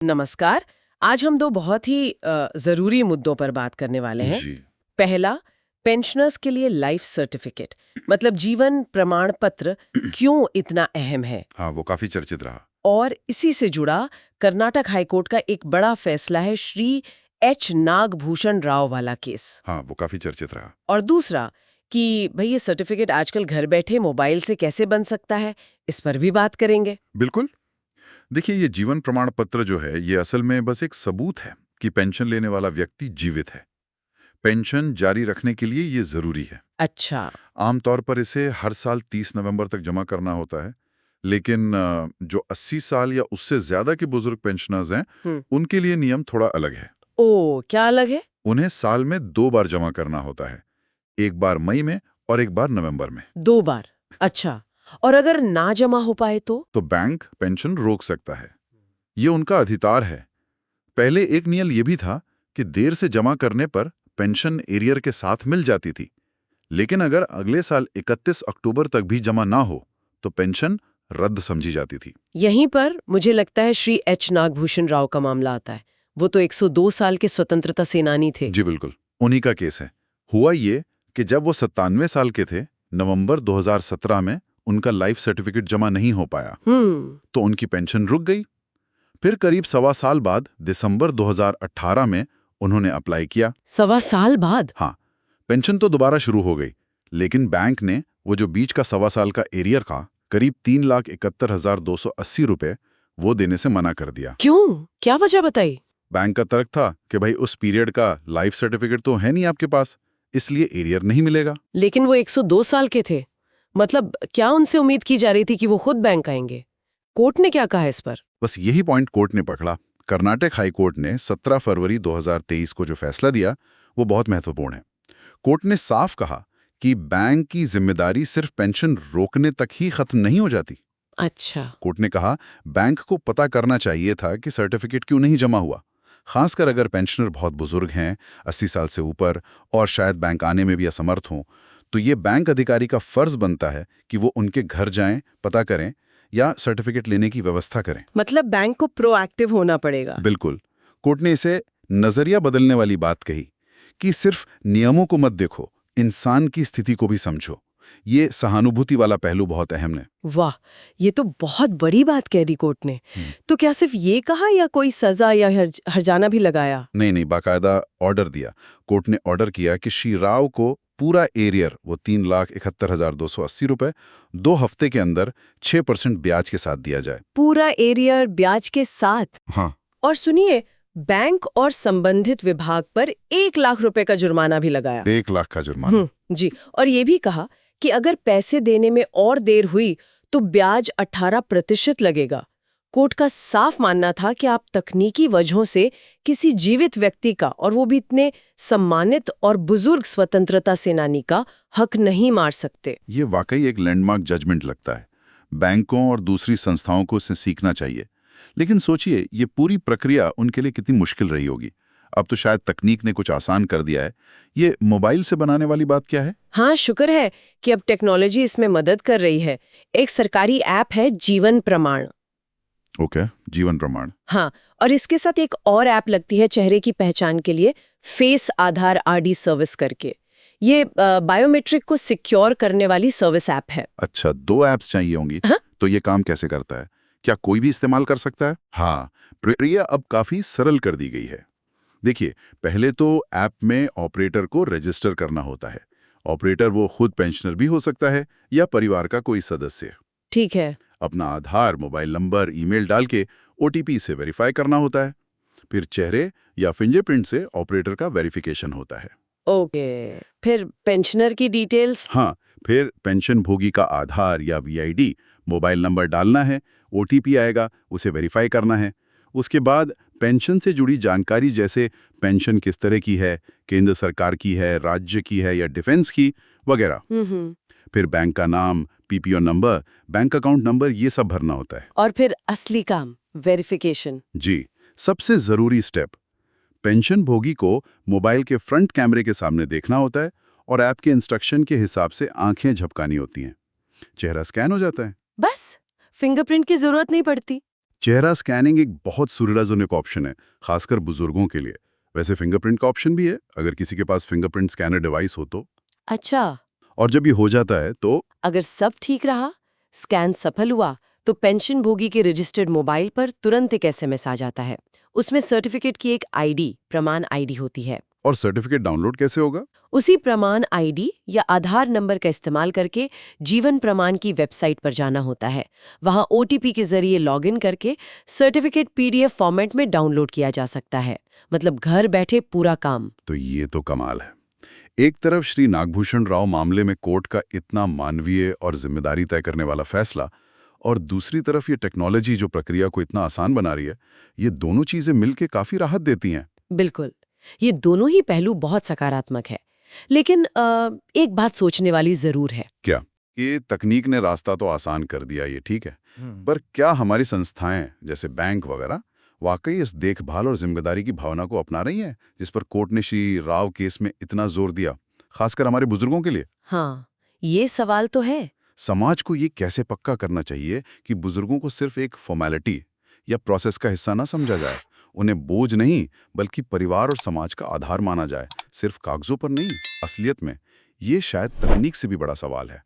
नमस्कार। आज हम दो बहुत ही ज़रूरी मुद्दों पर बात करने वाले हैं। जी। पहला, पेंशनर्स के लिए लाइफ सर्टिफिकेट मतलब जीवन प्रमाण पत्र क्यों इतना अहम है, हाँ, वो काफ़ी चर्चित रहा। और इसी से जुड़ा कर्नाटक हाईकोर्ट का एक बड़ा फैसला है श्री एच नागभूषण राव वाला केस। हाँ, वो काफ़ी चर्चित रहा। और दूसरा कि भई ये सर्टिफिकेट आजकल घर बैठे मोबाइल से कैसे बन सकता है, इस पर भी बात करेंगे। बिल्कुल। देखिए, ये जीवन प्रमाण पत्र जो है, ये असल में बस एक सबूत है कि पेंशन लेने वाला व्यक्ति जीवित है। पेंशन जारी रखने के लिए ये ज़रूरी है। अच्छा। आमतौर पर इसे हर साल 30 नवंबर तक जमा करना होता है। लेकिन जो 80 साल या उससे ज़्यादा के बुजुर्ग पेंशनर्स हैं, हम्म। उनके लिए नियम थोड़ा अलग है। ओ, क्या अलग है? उन्हें साल में 2 बार जमा करना होता है। एक बार मई में और एक बार नवंबर में। 2 बार? अच्छा। और अगर ना जमा हो पाए तो बैंक पेंशन रोक सकता है। ये उनका अधिकार है। पहले एक नियम ये भी था कि देर से जमा करने पर पेंशन एरियर के साथ मिल जाती थी। लेकिन अगर अगले साल 31 अक्टूबर तक भी जमा ना हो तो पेंशन रद्द समझी जाती थी। यहीं पर मुझे लगता है श्री एच नागभूषण राव का मामला आता है। वो तो 102 साल के स्वतंत्रता सेनानी थे। जी बिल्कुल, उन्हीं का केस है। हुआ ये कि जब वो 97 साल के थे, नवंबर 2017 में उनका लाइफ सर्टिफिकेट जमा नहीं हो पाया, तो उनकी पेंशन रुक गई। फिर करीब सवा साल बाद दिसंबर 2018 में उन्होंने अप्लाई किया। 1.25 साल बाद? हाँ, पेंशन तो दोबारा शुरू हो गई, लेकिन बैंक ने वो जो बीच का सवा साल का एरियर का करीब 3,71,280 रुपए वो देने से मना कर दिया। क्यों? क्या वजह बताई? बैंक का तर्क था कि भाई उस पीरियड का लाइफ सर्टिफिकेट तो है नहीं आपके पास, इसलिए एरियर नहीं मिलेगा। लेकिन वो 102 साल के थे। मतलब क्या उनसे उम्मीद की जा रही थी कि वो खुद बैंक आएंगे? कोर्ट ने क्या कहा इस पर? बस यही पॉइंट कोर्ट ने पकड़ा। कर्नाटक हाई कोर्ट ने 17 फरवरी 2023 को जो फैसला दिया वो बहुत महत्वपूर्ण है। कोर्ट ने साफ कहा कि बैंक की जिम्मेदारी सिर्फ पेंशन रोकने तक ही खत्म नहीं हो जाती। अच्छा। कोर्ट ने कहा बैंक को पता करना चाहिए था कि सर्टिफिकेट क्यों नहीं जमा हुआ, खासकर अगर पेंशनर बहुत बुजुर्ग हैं, 80 साल से ऊपर, और शायद बैंक आने में भी असमर्थ हों। तो ये बैंक अधिकारी का फर्ज बनता है कि वो उनके घर जाएं, पता करें या सर्टिफिकेट लेने की व्यवस्था करें। मतलब बैंक को प्रोएक्टिव होना पड़ेगा। बिल्कुल। कोर्ट ने इसे नजरिया बदलने वाली बात कही कि सिर्फ नियमों को मत देखो, इंसान की स्थिति को भी समझो। ये सहानुभूति वाला पहलू बहुत अहम है। वाह, ये तो बहुत बड़ी बात कह दी कोर्ट ने। तो क्या सिर्फ ये कहा या कोई सजा या हर्जाना भी लगाया? नहीं नहीं, बाकायदा ऑर्डर दिया। कोर्ट ने ऑर्डर किया कि श्री राव को पूरा एरियर, वो 3,71,280 रुपए, 2 हफ्ते के अंदर 6% ब्याज के साथ दिया जाए। पूरा एरियर ब्याज के साथ? हाँ। और सुनिए, बैंक और संबंधित विभाग पर 1 लाख रुपए का जुर्माना भी लगाया। 1 लाख का जुर्माना। जी। और ये भी कहा कि अगर पैसे देने में और देर हुई तो ब्याज 18% लगेगा। कोर्ट का साफ मानना था कि आप तकनीकी वजहों से किसी जीवित व्यक्ति का, और वो भी इतने सम्मानित और बुजुर्ग स्वतंत्रता सेनानी का, हक नहीं मार सकते। ये वाकई एक लैंडमार्क जजमेंट लगता है। बैंकों और दूसरी संस्थाओं को इससे सीखना चाहिए। लेकिन सोचिए, ये पूरी प्रक्रिया उनके लिए कितनी मुश्किल रही होगी। अब तो शायद तकनीक ने कुछ आसान कर दिया है। ये मोबाइल से बनाने वाली बात क्या है? हाँ, शुक्र है कि अब टेक्नोलॉजी इसमें मदद कर रही है। एक सरकारी ऐप है जीवन प्रमाण। ओके, जीवन प्रमाण। हाँ, और इसके साथ एक और ऐप लगती है चेहरे की पहचान के लिए, फेस आधार आरडी सर्विस करके। ये बायोमेट्रिक को सिक्योर करने वाली सर्विस ऐप है। अच्छा, 2 ऐप्स चाहिए होंगी। हाँ? तो ये काम कैसे करता है? क्या कोई भी इस्तेमाल कर सकता है? हाँ, प्रक्रिया अब काफी सरल कर दी गई है। देखिए, पहले तो ऐप में ऑपरेटर को रजिस्टर करना होता है। ऑपरेटर वो खुद पेंशनर भी हो सकता है या परिवार का कोई सदस्य। ठीक है। अपना आधार, मोबाइल नंबर, ईमेल डाल के ओटीपी से वेरीफाई करना होता है। फिर चेहरे या फिंगरप्रिंट से ऑपरेटर का वेरिफिकेशन होता है। ओके। फिर पेंशनर की डिटेल्स? हाँ, फिर पेंशन भोगी का आधार या वीआईडी, मोबाइल नंबर डालना है, ओटीपी आएगा, उसे वेरीफाई करना है। उसके बाद पेंशन से जुड़ी जानकारी, जैसे पेंशन किस तरह की है, केंद्र सरकार की है, राज्य की है या डिफेंस की, वगैरह। फिर बैंक का नाम, PPO number, bank account number, ये सब भरना होता है। और फिर असली काम, वेरिफिकेशन। जी, सबसे जरूरी स्टेप, पेंशन भोगी को मोबाइल के फ्रंट कैमरे के सामने देखना होता है और ऐप के इंस्ट्रक्शन के हिसाब से आंखें झपकानी होती हैं। चेहरा स्कैन हो जाता है। बस, फिंगरप्रिंट की जरूरत नहीं पड़ती। चेहरा स्कैनिंग एक बहुत सुविधाजनक ऑप्शन है, खासकर बुजुर्गों के लिए। वैसे फिंगरप्रिंट का ऑप्शन भी है, अगर किसी के पास फिंगरप्रिंट स्कैनर डिवाइस हो तो। अच्छा, और जब ये हो जाता है तो अगर सब ठीक रहा, स्कैन सफल हुआ, तो पेंशनभोगी के रजिस्टर्ड मोबाइल पर तुरंत एक एसएमएस आ जाता है। उसमें सर्टिफिकेट की एक आईडी, प्रमाण आईडी होती है। और सर्टिफिकेट डाउनलोड कैसे होगा? उसी प्रमाण आईडी या आधार नंबर का इस्तेमाल करके जीवन प्रमाण की वेबसाइट पर जाना होता है। वहां ओटीपी के जरिए लॉगिन करके सर्टिफिकेट पीडीएफ फॉर्मेट में डाउनलोड किया जा सकता है। मतलब घर बैठे पूरा काम। तो ये तो कमाल है। एक तरफ श्री नागभूषण राव मामले में कोर्ट का इतना मानवीय और जिम्मेदारी तय करने वाला फैसला, और दूसरी तरफ ये टेक्नोलॉजी जो प्रक्रिया को इतना आसान बना रही है, ये दोनों चीजें मिलकर काफी राहत देती हैं। बिल्कुल, ये दोनों ही पहलू बहुत सकारात्मक है। लेकिन एक बात सोचने वाली जरूर है। क्या कि तकनीक ने रास्ता तो आसान कर दिया, ये ठीक है, पर क्या हमारी संस्थाएं जैसे बैंक वगैरह वाकई इस देखभाल और जिम्मेदारी की भावना को अपना रही हैं, जिस पर कोर्ट ने श्री राव केस में इतना जोर दिया, खासकर हमारे बुजुर्गों के लिए? हाँ, ये सवाल तो है। समाज को ये कैसे पक्का करना चाहिए कि बुजुर्गों को सिर्फ एक फॉर्मेलिटी या प्रोसेस का हिस्सा ना समझा जाए, उन्हें बोझ नहीं बल्कि परिवार और समाज का आधार माना जाए, सिर्फ कागजों पर नहीं, असलियत में। ये शायद तकनीक से भी बड़ा सवाल है।